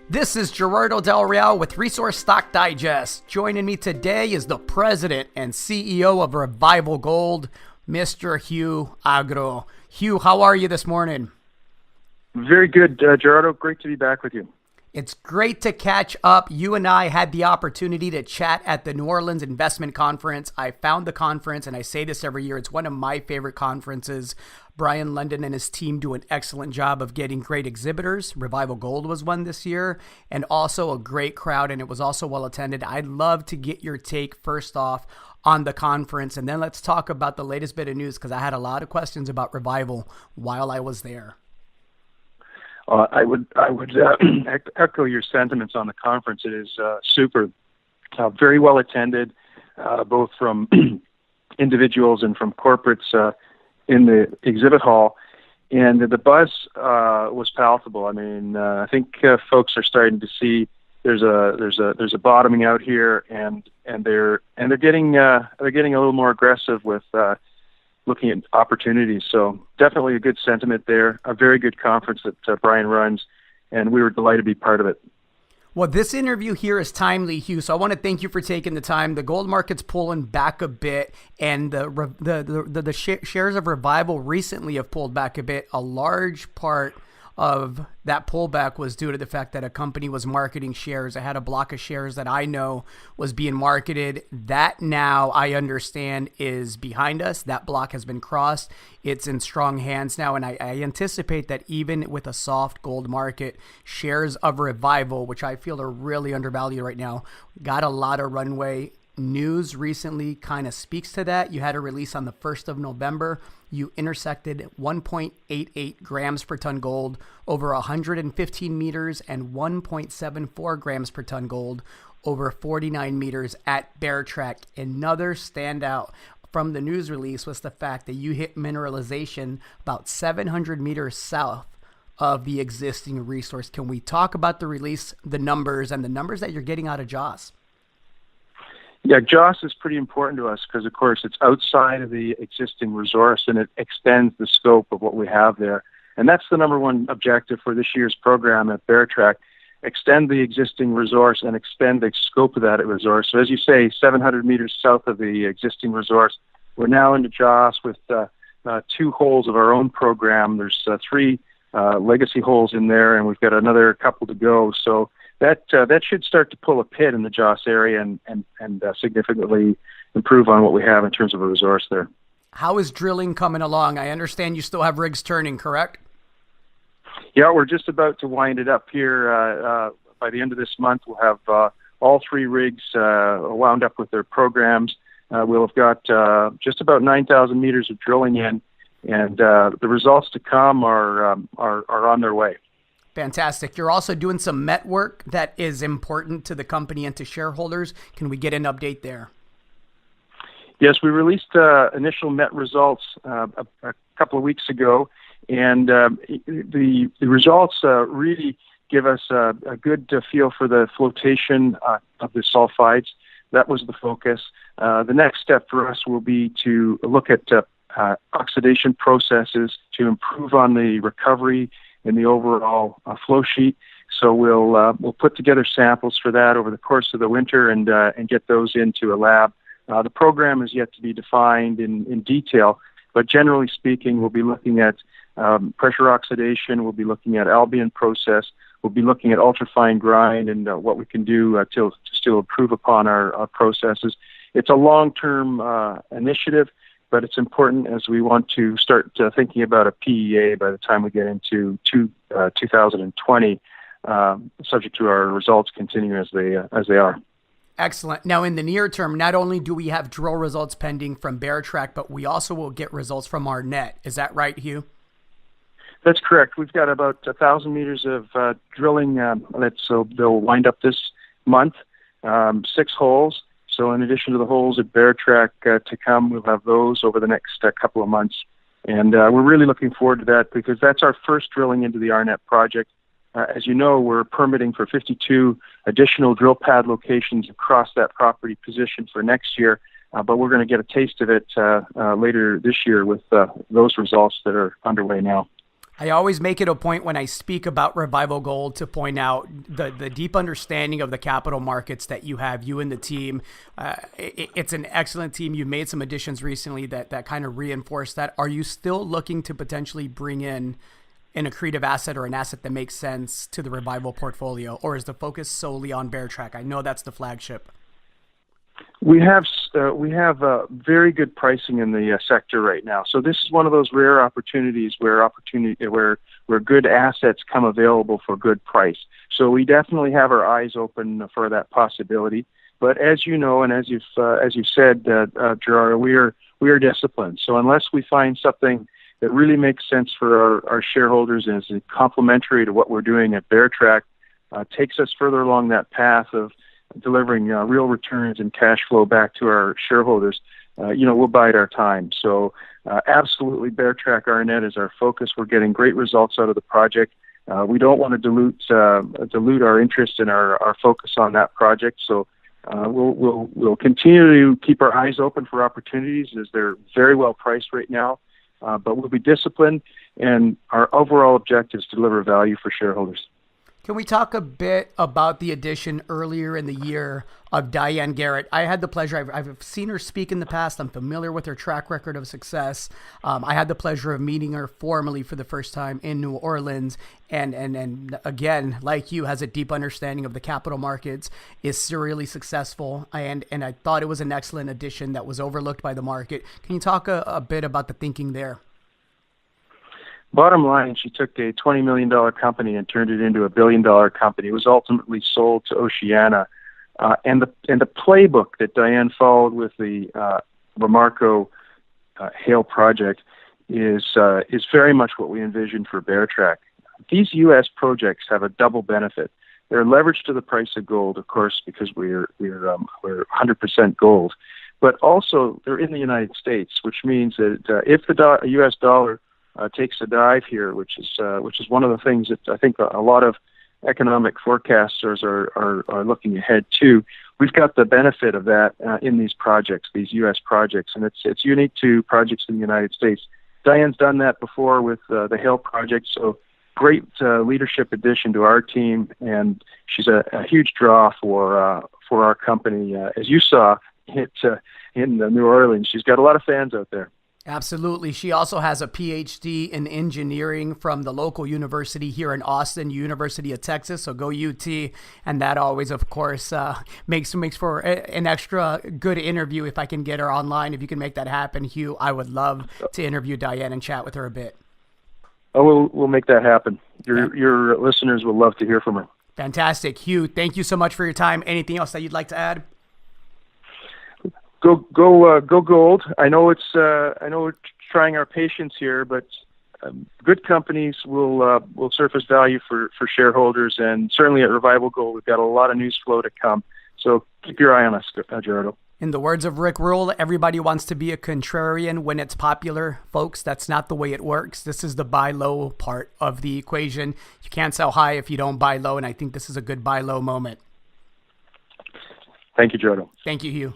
This is Gerardo Del Real with Resource Stock Digest. Joining me today is the president and CEO of Revival Gold, Mr. Hugh Agro. Hugh, how are you this morning? Very good, Gerardo. Great to be back with you. It's great to catch up. You and I had the opportunity to chat at the New Orleans Investment Conference. I found the conference, and I say this every year, it's one of my favorite conferences. Brian London and his team do an excellent job of getting great exhibitors. Revival Gold was one this year, and also a great crowd, and it was also well attended. I'd love to get your take first off on the conference, and then let's talk about the latest bit of news, because I had a lot of questions about Revival while I was there. I would echo your sentiments on the conference. It is super, very well attended, both from individuals and from corporates in the exhibit hall, and the buzz was palpable. I mean, I think folks are starting to see there's a bottoming out here, and they're getting a little more aggressive with looking at opportunities. So definitely a good sentiment there, a very good conference that Brian runs, and we were delighted to be part of it. Well, this interview here is timely, Hugh, so I want to thank you for taking the time. The gold market's pulling back a bit, and the shares of Revival recently have pulled back a bit. A large part of that pullback was due to the fact that a company was marketing shares. I had a block of shares that I know was being marketed. That now, I understand, is behind us. That block has been crossed. It's in strong hands now, and I anticipate that even with a soft gold market, shares of Revival, which I feel are really undervalued right now, got a lot of runway. News recently kind of speaks to that. You had a release on the 1st of November. You intersected 1.88 grams per ton gold over 115 meters and 1.74 grams per ton gold over 49 meters at Bear Track. Another standout from the news release was the fact that you hit mineralization about 700 meters south of the existing resource. Can we talk about the release, the numbers, and the numbers that you're getting out of Joss? Yeah, Joss is pretty important to us because, of course, it's outside of the existing resource and it extends the scope of what we have there. And that's the number one objective for this year's program at Bear Track: extend the existing resource and expand the scope of that resource. So as you say, 700 meters south of the existing resource, we're now into Joss with 2 holes of our own program. There's 3 legacy holes in there, and we've got another couple to go. So that should start to pull a pit in the Joss area and significantly improve on what we have in terms of a resource there. How is drilling coming along? I understand you still have rigs turning, correct? Yeah, we're just about to wind it up here. By the end of this month, we'll have all 3 rigs wound up with their programs. We'll have got just about 9,000 meters of drilling in, and the results to come are on their way. Fantastic. You're also doing some met work that is important to the company and to shareholders. Can we get an update there? Yes, we released initial met results a couple of weeks ago, and the results really give us a good feel for the flotation of the sulfides. That was the focus. The next step for us will be to look at oxidation processes to improve on the recovery in the overall flow sheet. So we'll put together samples for that over the course of the winter and get those into a lab. The program is yet to be defined in detail, but generally speaking, we'll be looking at pressure oxidation, we'll be looking at Albion process, we'll be looking at ultrafine grind and what we can do to still improve upon our processes. It's a long-term initiative, but it's important as we want to start thinking about a PEA by the time we get into 2020, subject to our results continuing as they are. Excellent. Now, in the near term, not only do we have drill results pending from Bear Track, but we also will get results from our net. Is that right, Hugh? That's correct. We've got about 1,000 meters of drilling so they'll wind up this month, 6 holes. So in addition to the holes at Bear Track to come, we'll have those over the next couple of months. And we're really looking forward to that because that's our first drilling into the RNet project. As you know, we're permitting for 52 additional drill pad locations across that property position for next year, but we're going to get a taste of it later this year with those results that are underway now. I always make it a point when I speak about Revival Gold to point out the deep understanding of the capital markets that you have, you and the team. It's an excellent team. You made some additions recently that kind of reinforce that. Are you still looking to potentially bring in an accretive asset or an asset that makes sense to the Revival portfolio, or is the focus solely on Bear Track? I know that's the flagship. We have very good pricing in the sector right now. So this is one of those rare opportunities where good assets come available for good price. So we definitely have our eyes open for that possibility. But as you know, and as you said, Gerardo, we are disciplined. So unless we find something that really makes sense for our shareholders and is complementary to what we're doing at Bear Track, takes us further along that path of delivering real returns and cash flow back to our shareholders, we'll bide our time. So absolutely, Bear Track RNet is our focus. We're getting great results out of the project. We don't want to dilute our interest in our focus on that project. So we'll continue to keep our eyes open for opportunities as they're very well priced right now. But we'll be disciplined, and our overall objective is to deliver value for shareholders. Can we talk a bit about the addition earlier in the year of Diane Garrett? I had the pleasure, I've seen her speak in the past. I'm familiar with her track record of success. I had the pleasure of meeting her formally for the first time in New Orleans. And again, like you, has a deep understanding of the capital markets, is serially successful. And I thought it was an excellent addition that was overlooked by the market. Can you talk a bit about the thinking there? Bottom line, she took a $20 million company and turned it into a $1 billion company. It was ultimately sold to Oceana. And the playbook that Diane followed with the Remarco Hale project is very much what we envisioned for Bear Track. These U.S. projects have a double benefit. They're leveraged to the price of gold, of course, because we're 100% gold. But also, they're in the United States, which means that if the U.S. dollar takes a dive here, which is one of the things that I think a lot of economic forecasters are looking ahead to. We've got the benefit of that in these projects, these U.S. projects, and it's unique to projects in the United States. Diane's done that before with the Hale project, so great leadership addition to our team, and she's a huge draw for our company. As you saw in New Orleans, she's got a lot of fans out there. Absolutely. She also has a PhD in engineering from the local university here in Austin, University of Texas. So go UT. And that always, of course, makes for an extra good interview if I can get her online. If you can make that happen, Hugh, I would love to interview Diane and chat with her a bit. Oh, we'll make that happen. Your listeners will love to hear from her. Fantastic. Hugh, thank you so much for your time. Anything else that you'd like to add? Go gold. I know we're trying our patience here, but good companies will surface value for shareholders, and certainly at Revival Gold, we've got a lot of news flow to come. So keep your eye on us, Gerardo. In the words of Rick Rule, everybody wants to be a contrarian when it's popular. Folks, that's not the way it works. This is the buy low part of the equation. You can't sell high if you don't buy low, and I think this is a good buy low moment. Thank you, Gerardo. Thank you, Hugh.